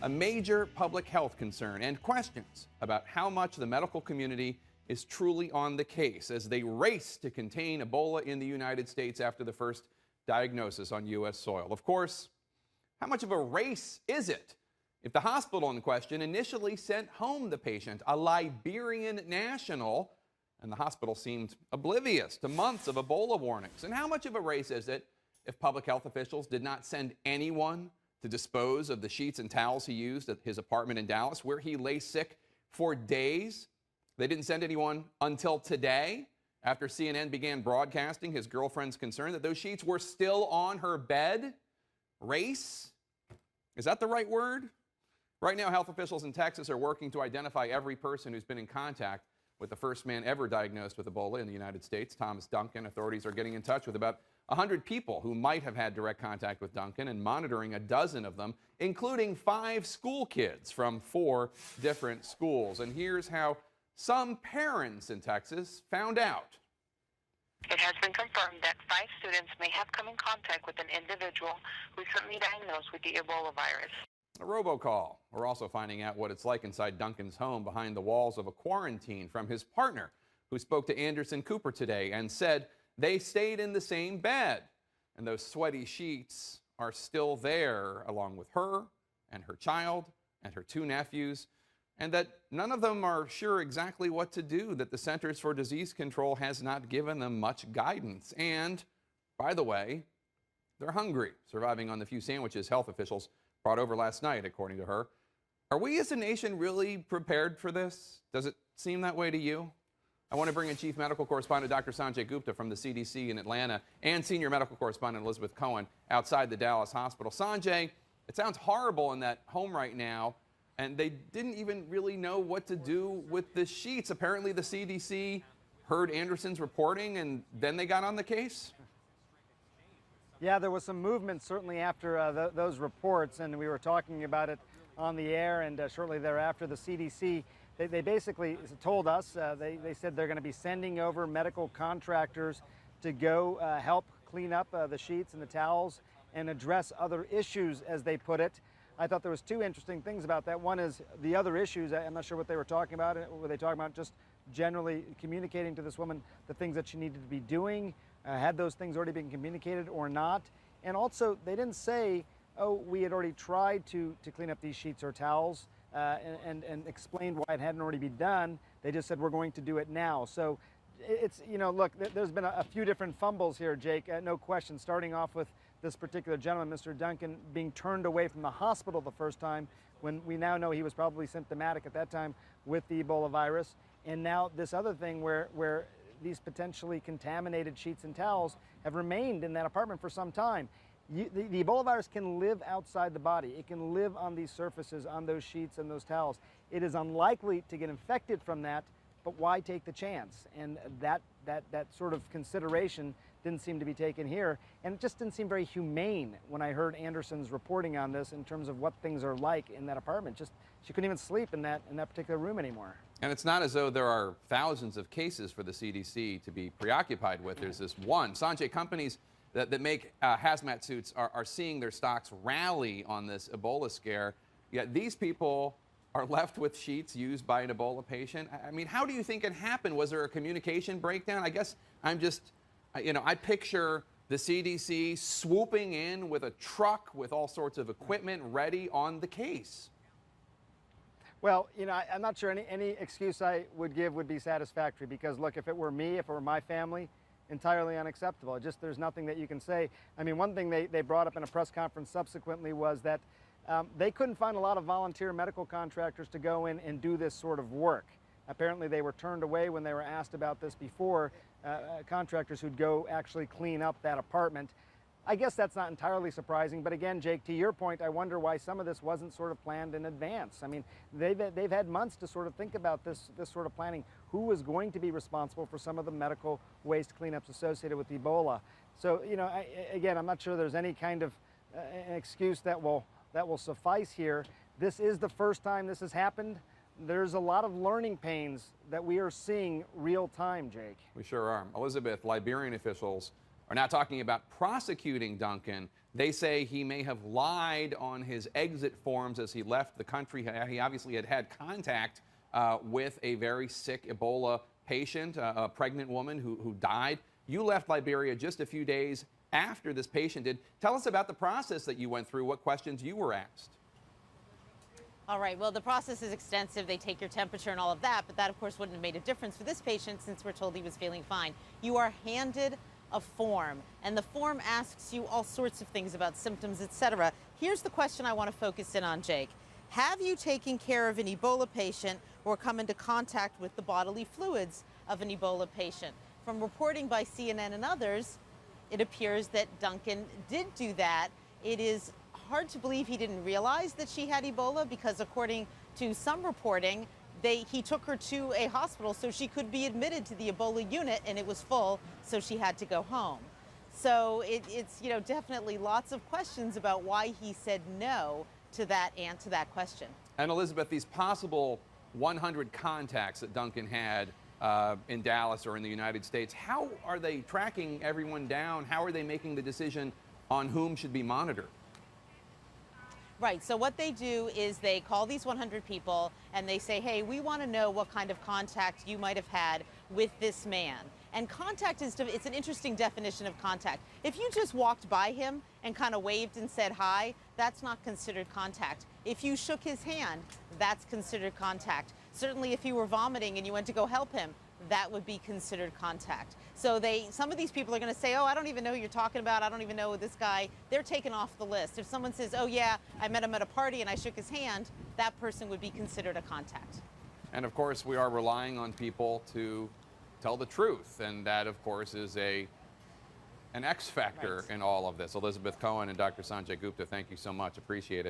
a major public health concern and questions about how much the medical community is truly on the case as they race to contain Ebola in the United States after the first diagnosis on U.S. soil. Of course, how much of a race is it if the hospital in question initially sent home the patient, a Liberian national, and the hospital seemed oblivious to months of Ebola warnings? And how much of a race is it if public health officials did not send anyone to dispose of the sheets and towels he used at his apartment in Dallas, where he lay sick for days? They didn't send anyone until today, after CNN began broadcasting his girlfriend's concern that those sheets were still on her bed. Race? Is that the right word? Right now, health officials in Texas are working to identify every person who's been in contact with the first man ever diagnosed with Ebola in the United States, Thomas Duncan. Authorities are getting in touch with about 100 people who might have had direct contact with Duncan and monitoring a dozen of them, including 5 school kids from 4 different schools. And here's how some parents in Texas found out. It has been confirmed that 5 students may have come in contact with an individual recently diagnosed with the Ebola virus. A robocall. We're also finding out what it's like inside Duncan's home behind the walls of a quarantine from his partner, who spoke to Anderson Cooper today and said they stayed in the same bed. And those sweaty sheets are still there, along with her and her child and her 2 nephews, and that none of them are sure exactly what to do, that the Centers for Disease Control has not given them much guidance. And, by the way, they're hungry, surviving on the few sandwiches health officials brought over last night, according to her. Are we as a nation really prepared for this? Does it seem that way to you? I want to bring in Chief Medical Correspondent Dr. Sanjay Gupta from the CDC in Atlanta and Senior Medical Correspondent Elizabeth Cohen outside the Dallas hospital. Sanjay, it sounds horrible in that home right now, and they didn't even really know what to do with the sheets. Apparently the CDC heard Anderson's reporting, and then they got on the case? Yeah, there was some movement certainly after those reports, and we were talking about it on the air, and shortly thereafter the CDC, they basically told us, they said they're going to be sending over medical contractors to go help clean up the sheets and the towels and address other issues, as they put it. I thought there was 2 interesting things about that. One is the other issues. I'm not sure what they were talking about. Were they talking about just generally communicating to this woman the things that she needed to be doing? Had those things already been communicated or not? And also, they didn't say, oh, we had already tried to clean up these sheets or towels and explained why it hadn't already been done. They just said, we're going to do it now. So it's, look, there's been a few different fumbles here, Jake, no question, starting off with this particular gentleman, Mr. Duncan, being turned away from the hospital the first time, when we now know he was probably symptomatic at that time with the Ebola virus. And now this other thing where these potentially contaminated sheets and towels have remained in that apartment for some time. The Ebola virus can live outside the body. It can live on these surfaces, on those sheets and those towels. It is unlikely to get infected from that, but why take the chance? And that sort of consideration didn't seem to be taken here. And it just didn't seem very humane when I heard Anderson's reporting on this in terms of what things are like in that apartment. Just, she couldn't even sleep in that particular room anymore. And it's not as though there are thousands of cases for the CDC to be preoccupied with. There's this one. Sanjay, companies that make hazmat suits are seeing their stocks rally on this Ebola scare. Yet these people are left with sheets used by an Ebola patient. I mean, how do you think it happened? Was there a communication breakdown? I guess I'm just, I picture the CDC swooping in with a truck with all sorts of equipment ready on the case. Well, I'm not sure any excuse I would give would be satisfactory, because look, if it were me, if it were my family, entirely unacceptable. There's nothing that you can say. I mean, one thing they brought up in a press conference subsequently was that they couldn't find a lot of volunteer medical contractors to go in and do this sort of work. Apparently they were turned away when they were asked about this before, contractors who'd go actually clean up that apartment. I guess that's not entirely surprising, but again, Jake, to your point, I wonder why some of this wasn't sort of planned in advance. I mean, they've had months to sort of think about this sort of planning. Who was going to be responsible for some of the medical waste cleanups associated with Ebola? So, again, I'm not sure there's any kind of an excuse that will suffice here. This is the first time this has happened. There's a lot of learning pains that we are seeing real time, Jake. We sure are. Elizabeth, Liberian officials are now talking about prosecuting Duncan. They say he may have lied on his exit forms as he left the country. He obviously had contact with a very sick Ebola patient, a pregnant woman who died. You left Liberia just a few days after this patient did. Tell us about the process that you went through, what questions you were asked. All right, well, the process is extensive. They take your temperature and all of that, but that, of course, wouldn't have made a difference for this patient since we're told he was feeling fine. You are handed a form, and the form asks you all sorts of things about symptoms, etc. Here's the question I want to focus in on, Jake. Have you taken care of an Ebola patient or come into contact with the bodily fluids of an Ebola patient? From reporting by CNN and others, it appears that Duncan did do that. It is hard to believe he didn't realize that she had Ebola because, according to some reporting, he took her to a hospital so she could be admitted to the Ebola unit, and it was full, so she had to go home. So it's definitely lots of questions about why he said no to that question. And Elizabeth, these possible 100 contacts that Duncan had in Dallas or in the United States, how are they tracking everyone down? How are they making the decision on whom should be monitored? Right, so what they do is they call these 100 people and they say, hey, we want to know what kind of contact you might have had with this man. And contact it's an interesting definition of contact. If you just walked by him and kind of waved and said hi, that's not considered contact. If you shook his hand, that's considered contact. Certainly if you were vomiting and you went to go help him, that would be considered contact. So some of these people are going to say, oh, I don't even know who you're talking about. I don't even know this guy. They're taken off the list. If someone says, oh, yeah, I met him at a party and I shook his hand, that person would be considered a contact. And of course, we are relying on people to tell the truth. And that, of course, is an X factor in all of this. Elizabeth Cohen and Dr. Sanjay Gupta, thank you so much. Appreciate it.